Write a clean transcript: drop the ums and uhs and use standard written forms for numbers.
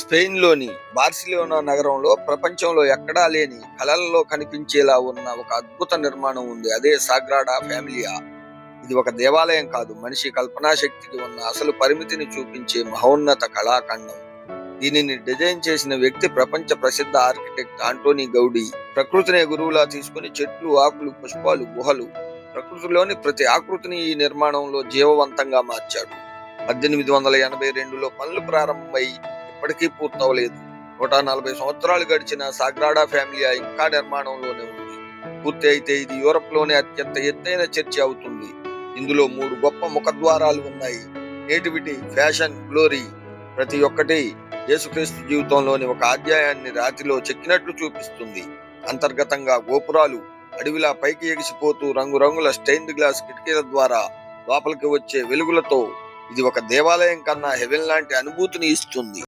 స్పెయిన్‌లోని Barcelona నగరంలో ప్రపంచంలో ఎక్కడా లేని కలలలో కనిపించేలా ఉన్న ఒక అద్భుత నిర్మాణం ఉంది. అదే సాగ్రాడా ఫ్యామిలియా. ఇది ఒక దేవాలయం కాదు, మనిషి కల్పనా శక్తికి ఉన్న అసలు పరిమితిని చూపించే మహోన్నత కళాఖండం. దీనిని డిజైన్ చేసిన వ్యక్తి ప్రపంచ ప్రసిద్ధ ఆర్కిటెక్ట్ ఆంటోనీ గౌడీ. ప్రకృతినే గురువులా తీసుకుని చెట్లు, ఆకులు, పుష్పాలు, గుహలు, ప్రకృతిలోని ప్రతి ఆకృతిని ఈ నిర్మాణంలో జీవవంతంగా మార్చాడు. 1882లో పనులు ప్రారంభమై ఇప్పటికీ పూర్తవలేదు. 140 సంవత్సరాలు గడిచిన సాగ్రాడా ఫ్యామిలియా ఇంకా నిర్మాణంలోనే ఉంది. పూర్తి అయితే ఇది యూరప్ లోనే అత్యంత ఎత్తైన చర్చి అవుతుంది. ఇందులో 3 గొప్ప ముఖద్వారాలు ఉన్నాయి. Nativity, fashion, glory. ప్రతి ఒక్కటి యేసుక్రీస్తు జీవితంలోని ఒక అధ్యాయాన్ని రాతిలో చెక్కినట్లు చూపిస్తుంది. అంతర్గతంగా గోపురాలు అడవిలా పైకి ఎగిసిపోతూ రంగురంగుల స్టెయిన్డ్ గ్లాస్ కిటికీల ద్వారా లోపలికి వచ్చే వెలుగులతో ఇది ఒక దేవాలయం కన్నా హెవెన్ లాంటి అనుభూతిని ఇస్తుంది.